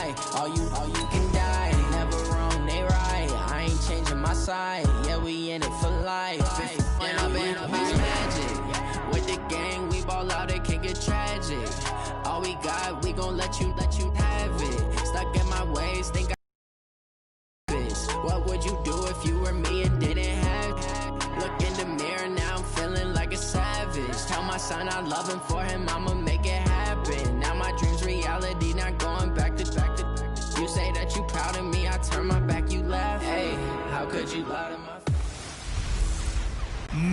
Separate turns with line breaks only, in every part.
lie. All you can die. Never wrong, they right. I ain't changing my side. Yeah, we in it for life. When I've been magic. With the gang, we ball out, it can get tragic. All we got, we gon' let you have it. Stuck in my ways, think I what would you do if you were me and didn't have it? Look in the mirror, now I'm feeling like a savage. Tell my son I love him, for him I'ma make it happen. Now my dream's reality, not going back to. You say that you proud of me, I turn my back, you laugh. Hey, how could you lie to my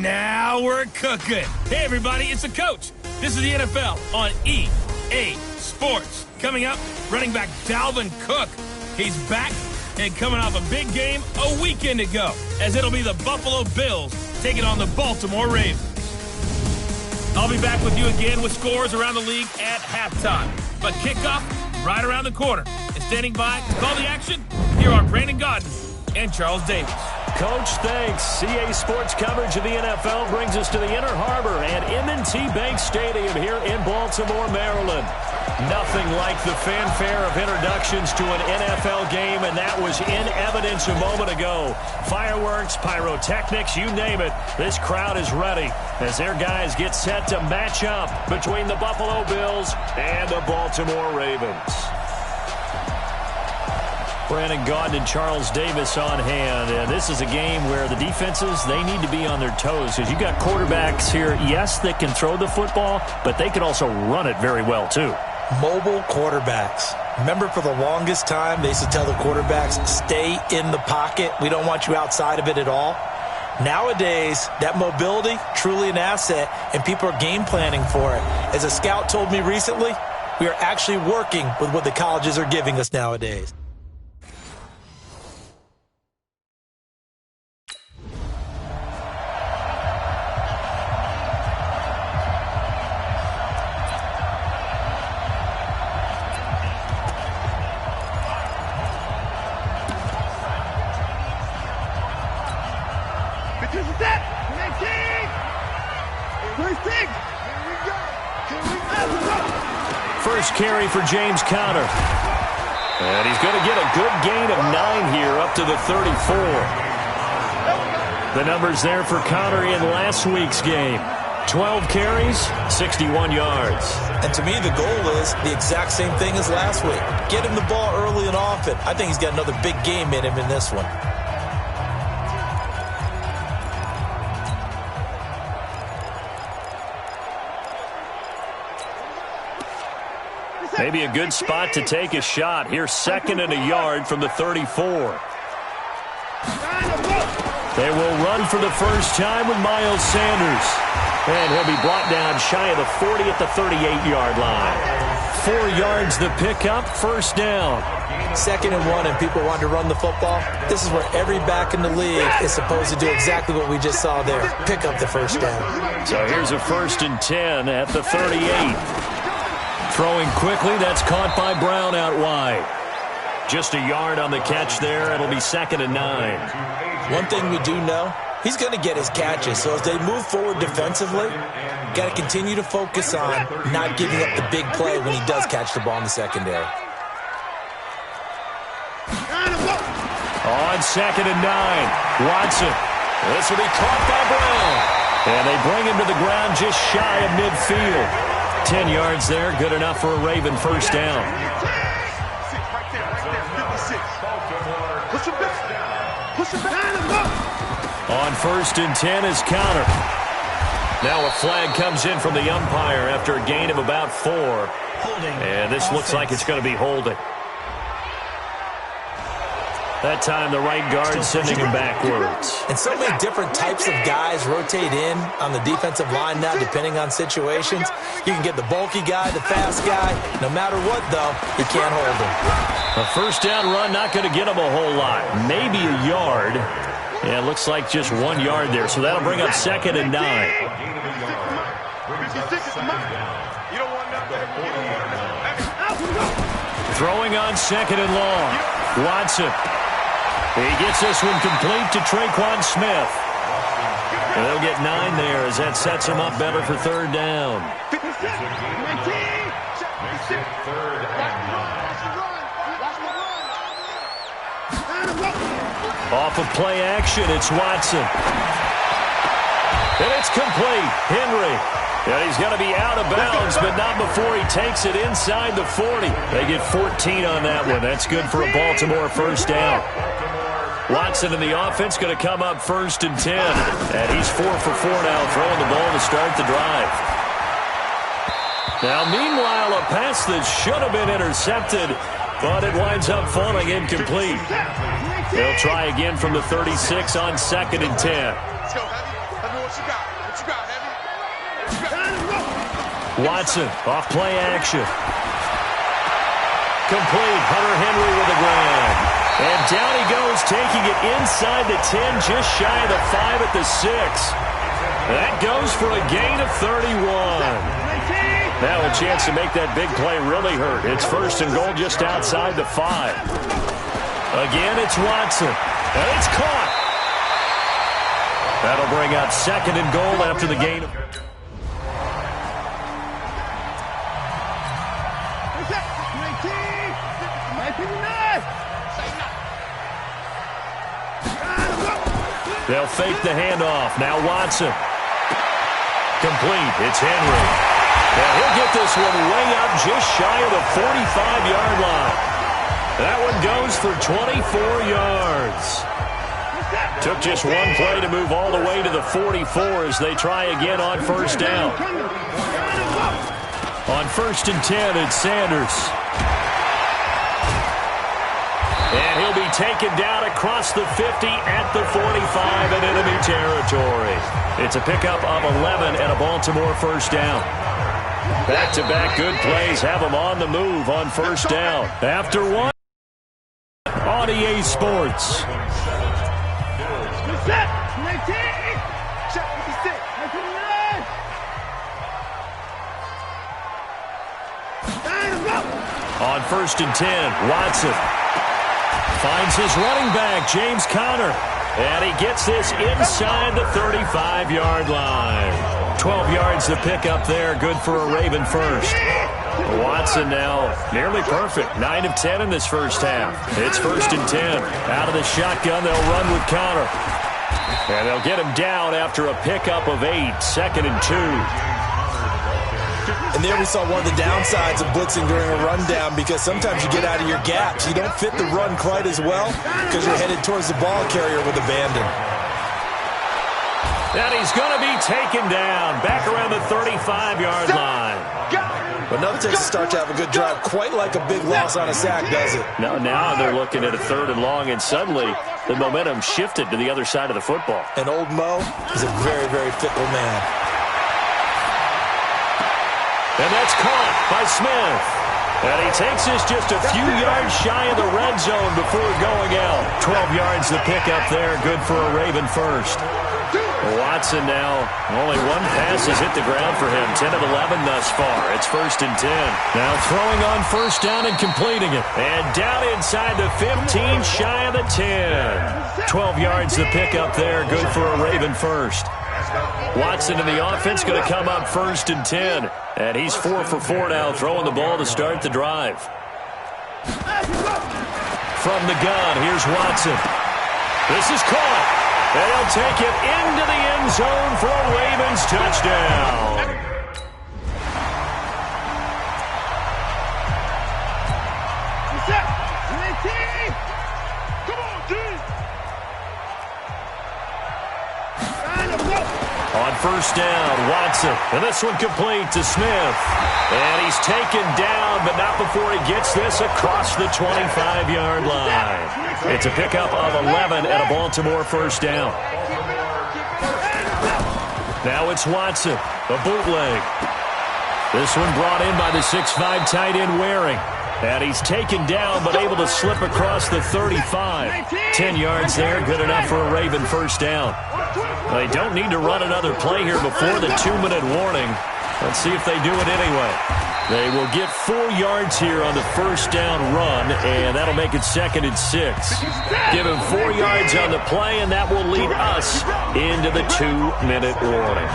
Now we're cooking. Hey everybody, it's the coach. This is the NFL on EA Sports. Coming up, running back Dalvin Cook. He's back and coming off a big game a weekend ago, as it'll be the Buffalo Bills taking on the Baltimore Ravens. I'll be back with you again with scores around the league at halftime. But kickoff right around the corner. And standing by to call the action, here are Brandon Gaudin and Charles Davis.
Coach, thanks. CA Sports coverage of the NFL brings us to the Inner Harbor at M&T Bank Stadium here in Baltimore, Maryland. Nothing like the fanfare of introductions to an NFL game, and that was in evidence a moment ago. Fireworks, pyrotechnics, you name it. This crowd is ready as their guys get set to match up between the Buffalo Bills and the Baltimore Ravens. Brandon Gaudin and Charles Davis on hand, and this is a game where the defenses, they need to be on their toes, because you've got quarterbacks here, yes, that can throw the football, but they can also run it very well too.
Mobile quarterbacks. Remember, for the longest time, they used to tell the quarterbacks, stay in the pocket. We don't want you outside of it at all. Nowadays, that mobility, truly an asset, and people are game planning for it. As a scout told me recently, we are actually working with what the colleges are giving us nowadays.
First carry for James Conner. And he's going to get a good gain of 9 here up to the 34. The numbers there for Conner in last week's game. 12 carries, 61 yards.
And to me, the goal is the exact same thing as last week. Get him the ball early and often. I think he's got another big game in him in this one.
Maybe a good spot to take a shot. Here's 2nd and a yard from the 34. They will run for the first time with Miles Sanders. And he'll be brought down shy of the 40 at the 38-yard line. 4 yards the pickup, first down.
2nd and 1, and people want to run the football. This is where every back in the league is supposed to do exactly what we just saw there. Pick up the first down.
So here's a 1st and 10 at the 38. Throwing quickly, that's caught by Brown out wide. Just a yard on the catch there. It'll be 2nd and 9.
One thing we do know, he's going to get his catches. So as they move forward defensively, got to continue to focus on not giving up the big play when he does catch the ball in the secondary.
On 2nd and 9, Watson. This will be caught by Brown. And they bring him to the ground just shy of midfield. 10 yards there, good enough for a Raven first down. On 1st and 10 is Conner. Now a flag comes in from the umpire after a gain of about 4. And this looks like it's going to be holding. That time the right guard sending him backwards.
And so many different types of guys rotate in on the defensive line now, depending on situations. You can get the bulky guy, the fast guy. No matter what, though, you can't hold him.
A first down run, not going to get him a whole lot. Maybe a yard. Yeah, it looks like just 1 yard there. So that'll bring up 2nd and 9. Throwing on 2nd and long. Watson. He gets this one complete to Traquan Smith. And they'll get 9 there as that sets him up better for 3rd down. Off of play action, it's Watson. And it's complete. Henry. And he's going to be out of bounds, but not before he takes it inside the 40. They get 14 on that one. That's good for a Baltimore first down. Watson in the offense going to come up 1st and 10. And he's 4 for 4 now, throwing the ball to start the drive. Now, meanwhile, a pass that should have been intercepted, but it winds up falling incomplete. They'll try again from the 36 on 2nd and 10.
Let's go, Heavy. Heavy, what you got? What you got, Heavy? What you got?
Watson off play action. Complete. Hunter Henry with a grand. And down he goes, taking it inside the 10, just shy of the 5 at the 6. That goes for a gain of 31. Now a chance to make that big play really hurt. It's 1st and goal just outside the 5. Again, it's Watson. And it's caught. That'll bring up 2nd and goal after the gain. They'll fake the handoff. Now Watson. Complete. It's Henry. And he'll get this one way up just shy of the 45-yard line. That one goes for 24 yards. Took just one play to move all the way to the 44 as they try again on 1st down. On 1st and 10, it's Sanders. And he'll be taken down across the 50 at the 45 in enemy territory. It's a pickup of 11 and a Baltimore first down. Back-to-back good plays have them on the move on 1st down. After one, on EA Sports. On 1st and 10, Watson finds his running back, James Conner. And he gets this inside the 35-yard line. 12 yards to pick up there. Good for a Raven first. Watson now nearly perfect. 9 of 10 in this first half. It's 1st and 10. Out of the shotgun, they'll run with Conner. And they'll get him down after a pickup of 8. 2nd and 2.
And there we saw one of the downsides of blitzing during a rundown, because sometimes you get out of your gaps. You don't fit the run quite as well because you're headed towards the ball carrier with abandon.
And he's going to be taken down back around the 35-yard line.
But nothing takes a start to have a good drive quite like a big loss on a sack, does it?
Now they're looking at a 3rd and long, and suddenly the momentum shifted to the other side of the football.
And old Mo is a very, very fickle man.
And that's caught by Smith. And he takes this just a few yards shy of the red zone before going out. 12 yards to pick up there. Good for a Raven first. Watson now, only one pass has hit the ground for him. 10 of 11 thus far. It's 1st and 10. Now throwing on 1st down and completing it. And down inside the 15, shy of the 10. 12 yards to pick up there. Good for a Raven first. Watson in the offense going to come up 1st and 10. And he's 4 for 4 now, throwing the ball to start the drive. From the gun, here's Watson. This is caught. And he'll take it into the end zone for a Ravens touchdown. On 1st down, Watson. And this one complete to Smith. And he's taken down, but not before he gets this across the 25-yard line. It's a pickup of 11 and a Baltimore first down. Now it's Watson, a bootleg. This one brought in by the 6'5" tight end Waring. And he's taken down, but able to slip across the 35. 10 yards there, good enough for a Raven first down. They don't need to run another play here before the 2-minute warning. Let's see if they do it anyway. They will get 4 yards here on the first down run, and that'll make it 2nd and 6. Give him 4 yards on the play, and that will lead us into the 2-minute warning.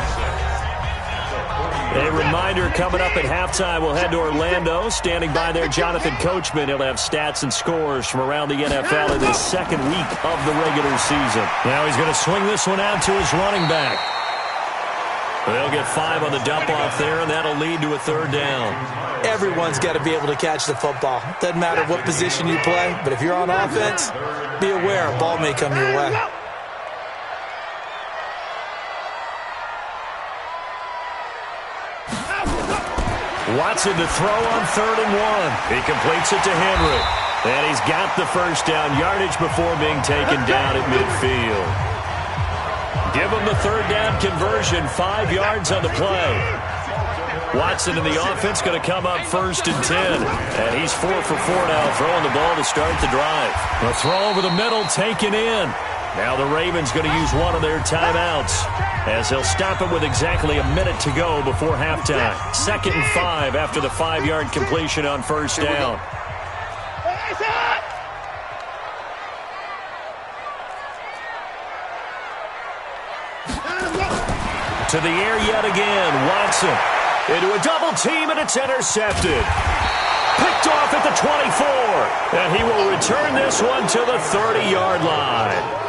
A reminder coming up at halftime, we'll head to Orlando. Standing by there, Jonathan Coachman. He'll have stats and scores from around the NFL in this second week of the regular season. Now he's going to swing this one out to his running back. They'll get 5 on the dump-off there, and that'll lead to a third down.
Everyone's got to be able to catch the football. Doesn't matter what position you play, but if you're on offense, be aware a ball may come your way.
Watson to throw on 3rd and 1. He completes it to Henry. And he's got the first down yardage before being taken down at midfield. Give him the third down conversion, 5 yards on the play. Watson and the offense going to come up 1st and 10. And he's 4 for 4 now, throwing the ball to start the drive. The throw over the middle taken in. Now the Ravens going to use one of their timeouts as they'll stop it with exactly a minute to go before halftime. 2nd and 5 after the 5-yard completion on 1st down. To the air yet again, Watson into a double team, and it's intercepted. Picked off at the 24, and he will return this one to the 30-yard line.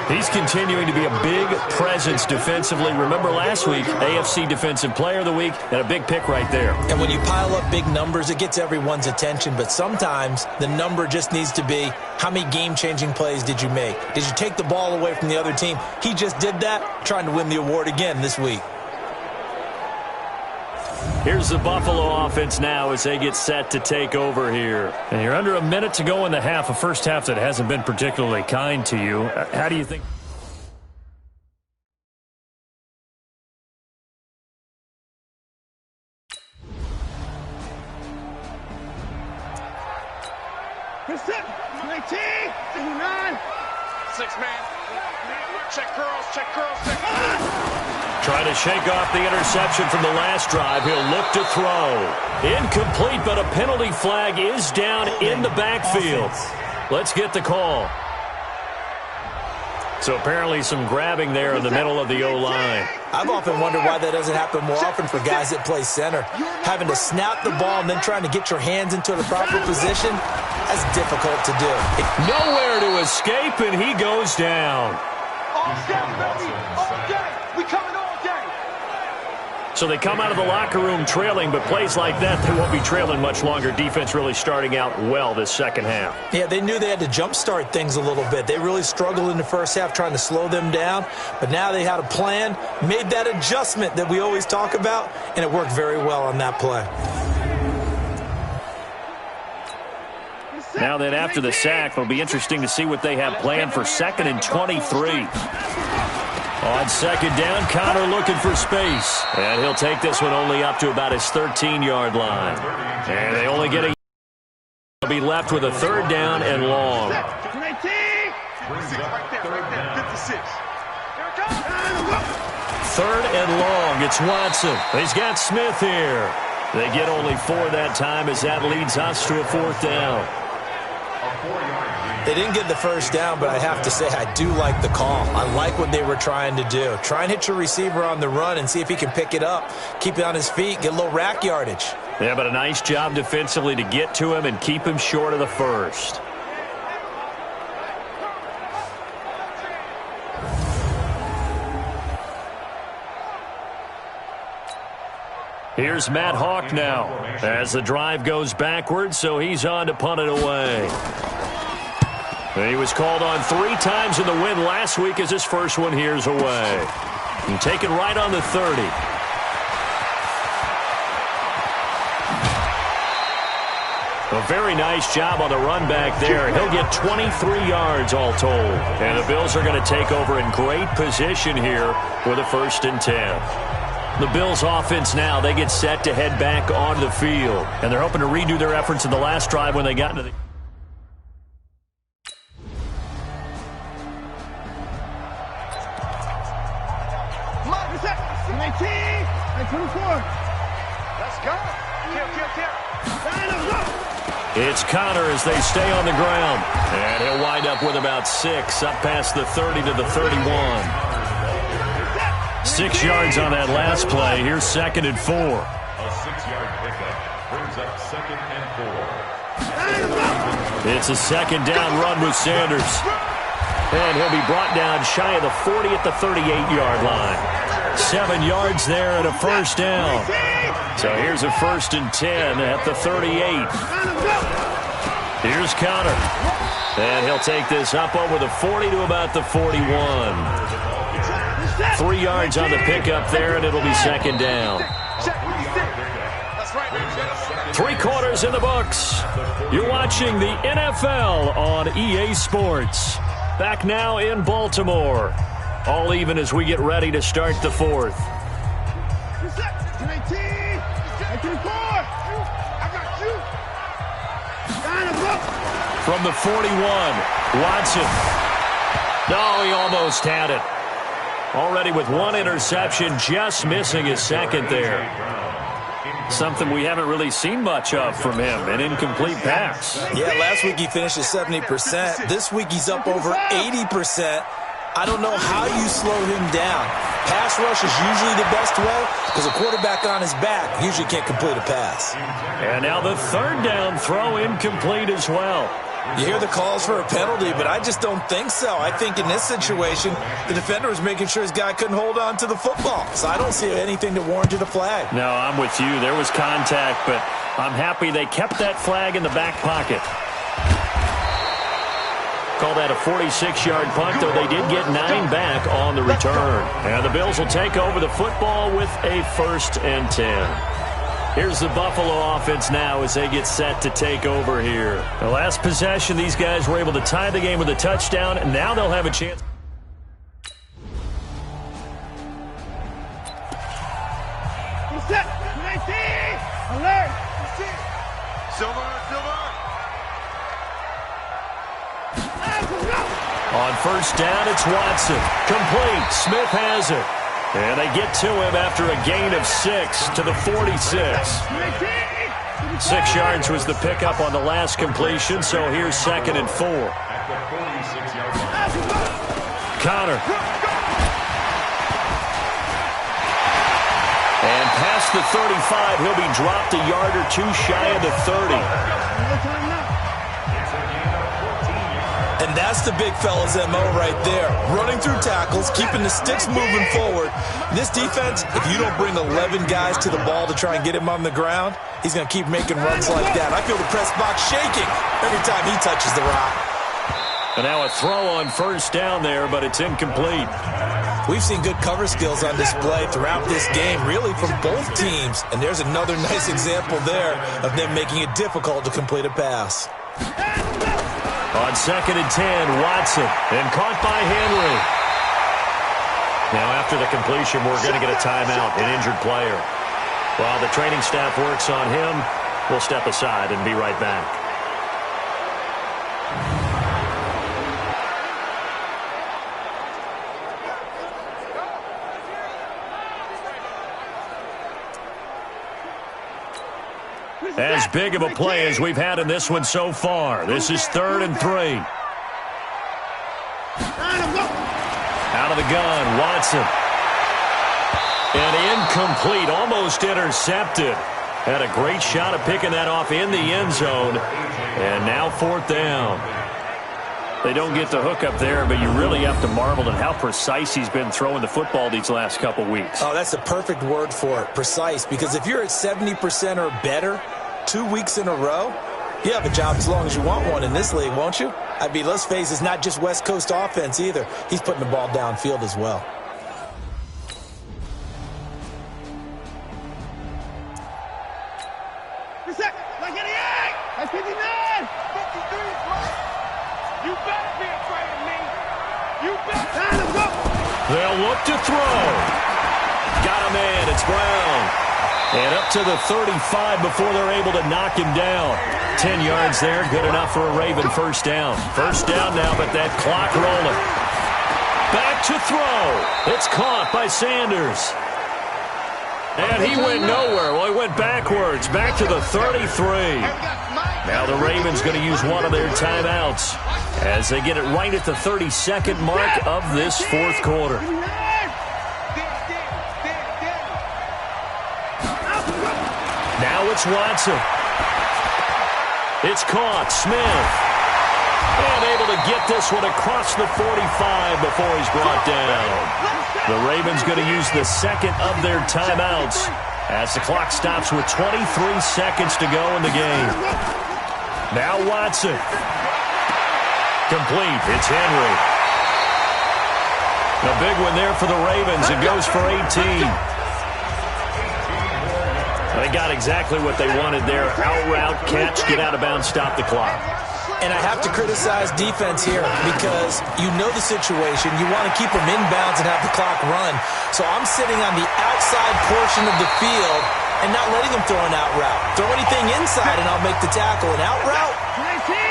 He's continuing to be a big presence defensively. Remember last week, AFC Defensive Player of the Week, and a big pick right there.
And when you pile up big numbers, it gets everyone's attention. But sometimes the number just needs to be, how many game-changing plays did you make? Did you take the ball away from the other team? He just did that, trying to win the award again this week.
Here's the Buffalo offense now as they get set to take over here. And you're under a minute to go in the half, a first half that hasn't been particularly kind to you. How do you think?
Set, 19, 9, 6 man. Check girls, check girls, check girls.
Trying to shake off the interception from the last drive. He'll look to throw. Incomplete, but a penalty flag is down in the backfield. Let's get the call. So apparently some grabbing there in the middle of the O-line.
I've often wondered why that doesn't happen more often for guys that play center. Having to snap the ball and then trying to get your hands into the proper position, that's difficult to do.
Nowhere to escape, and he goes down.
All day, baby. All day. We coming all day.
So they come out of the locker room trailing, but plays like that, they won't be trailing much longer. Defense really starting out well this second half.
Yeah, they knew they had to jumpstart things a little bit. They really struggled in the first half trying to slow them down, but now they had a plan, made that adjustment that we always talk about, and it worked very well on that play.
Now then, after the sack, it'll be interesting to see what they have planned for 2nd and 23. On 2nd down, Connor looking for space. And he'll take this one only up to about his 13-yard line. And they only get a... They'll be left with a 3rd down and long.
19. 56 right there, 56. Here it comes.
3rd and long, it's Watson. He's got Smith here. They get only 4 that time as that leads us to a 4th down.
They didn't get the first down, but I have to say I do like the call. I like what they were trying to do. Try and hit your receiver on the run and see if he can pick it up. Keep it on his feet, get a little rack yardage.
Yeah, but a nice job defensively to get to him and keep him short of the first. Here's Matt Hawk now as the drive goes backwards, so he's on to punt it away. He was called on 3 times in the win last week as his first one here's away. And taken right on the 30. A very nice job on the run back there. He'll get 23 yards all told. And the Bills are going to take over in great position here with a 1st and 10. The Bills offense now, they get set to head back onto the field. And they're hoping to redo their efforts in the last drive when they got into the...
Let's go.
It's Connor as they stay on the ground. And he'll wind up with about 6, up past the 30 to the 31. 6 yards on that last play. Here's 2nd and 4.
A 6-yard pickup brings up 2nd and 4.
It's a 2nd down run with Sanders. And he'll be brought down shy of the 40 at the 38-yard line. 7 yards there and a 1st down. So here's a 1st and 10 at the 38. Here's Connor. And he'll take this up over the 40 to about the 41. 3 yards on the pickup there, and it'll be 2nd down. 3 quarters in the books. You're watching the NFL on EA Sports. Back now in Baltimore. All even as we get ready to start the 4th. From the 41, Watson. No, he almost had it. Already with 1 interception, just missing his 2nd there. Something we haven't really seen much of from him, an incomplete pass.
Yeah, last week he finished at 70%. This week he's up over 80%. I don't know how you slow him down. Pass rush is usually the best way because a quarterback on his back usually can't complete a pass.
And now the 3rd down throw incomplete as well.
You hear the calls for a penalty, but I just don't think so. I think in this situation, the defender was making sure his guy couldn't hold on to the football. So I don't see anything that warranted a flag.
No, I'm with you. There was contact, but I'm happy they kept that flag in the back pocket. Call that a 46-yard punt, though they did get 9 back on the return. And the Bills will take over the football with a 1st and 10. Here's the Buffalo offense now as they get set to take over here. The last possession, these guys were able to tie the game with a touchdown, and now they'll have a chance.
Set. Alert. Silver.
On 1st down, it's Watson. Complete. Smith has it. And they get to him after a gain of 6 to the 46. 6 yards was the pickup on the last completion, so here's 2nd and 4. Connor. And past the 35, he'll be dropped a yard or 2 shy of the 30.
And that's the big fella's MO right there. Running through tackles, keeping the sticks moving forward. This defense, if you don't bring 11 guys to the ball to try and get him on the ground, he's going to keep making runs like that. I feel the press box shaking every time he touches the rock.
And now a throw on 1st down there, but it's incomplete.
We've seen good cover skills on display throughout this game, really from both teams. And there's another nice example there of them making it difficult to complete a pass.
On 2nd and 10, Watson, and caught by Henry. Now after the completion, we're going to get a timeout, an injured player. While the training staff works on him, we'll step aside and be right back. As big of a play as we've had in this one so far. This is 3rd and 3. Out of the gun, Watson. And incomplete, almost intercepted. Had a great shot at picking that off in the end zone. And now 4th down. They don't get the hook up there, but you really have to marvel at how precise he's been throwing the football these last couple weeks.
Oh, that's a perfect word for it, precise. Because if you're at 70% or better 2 weeks in a row, you have a job as long as you want one in this league, won't you? I mean, let's face it, it's not just West Coast offense either. He's putting the ball downfield as well.
They'll look to throw. Got a man. It's Brown. And up to the 35 before they're able to knock him down. 10 yards there. Good enough for a Raven 1st down. 1st down now, but that clock rolling. Back to throw. It's caught by Sanders. And he went nowhere. Well, he went backwards. Back to the 33. Now the Ravens going to use one of their timeouts as they get it right at the 32nd mark of this 4th quarter. it's Watson. It's caught. Smith. And able to get this one across the 45 before he's brought down. The Ravens going to use the second of their timeouts as the clock stops with 23 seconds to go in the game. Now Watson. Complete. It's Henry. A big one there for the Ravens. It goes for 18. They got exactly what they wanted there. Out route, catch, get out of bounds, stop the clock.
And I have to criticize defense here because you know the situation. You want to keep them inbounds and have the clock run. So I'm sitting on the outside portion of the field and not letting them throw an out route. Throw anything inside and I'll make the tackle. An out route?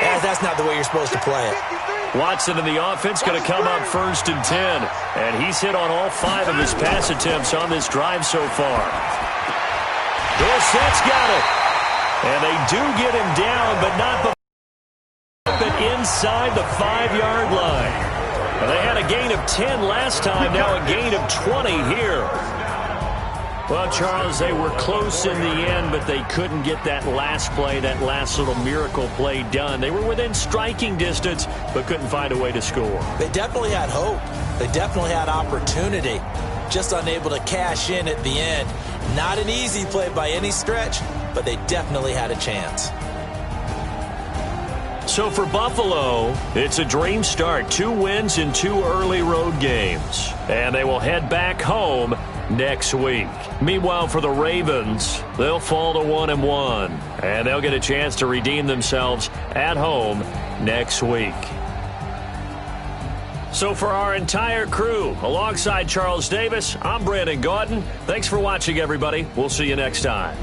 Yeah, that's not the way you're supposed to play it.
Watson in the offense going to come up 1st and 10. And he's hit on all 5 of his pass attempts on this drive so far. Dorsett's got it. And they do get him down, but not before inside the 5-yard line. They had a gain of 10 last time, now a gain of 20 here. Well, Charles, they were close in the end, but they couldn't get that last play, that last little miracle play done. They were within striking distance, but couldn't find a way to score.
They definitely had hope. They definitely had opportunity. Just unable to cash in at the end. Not an easy play by any stretch, but they definitely had a chance.
So for Buffalo, it's a dream start. 2 wins in 2 early road games. And they will head back home next week. Meanwhile, for the Ravens, they'll fall to 1-1. And they'll get a chance to redeem themselves at home next week. So for our entire crew, alongside Charles Davis, I'm Brandon Gaudin. Thanks for watching, everybody. We'll see you next time.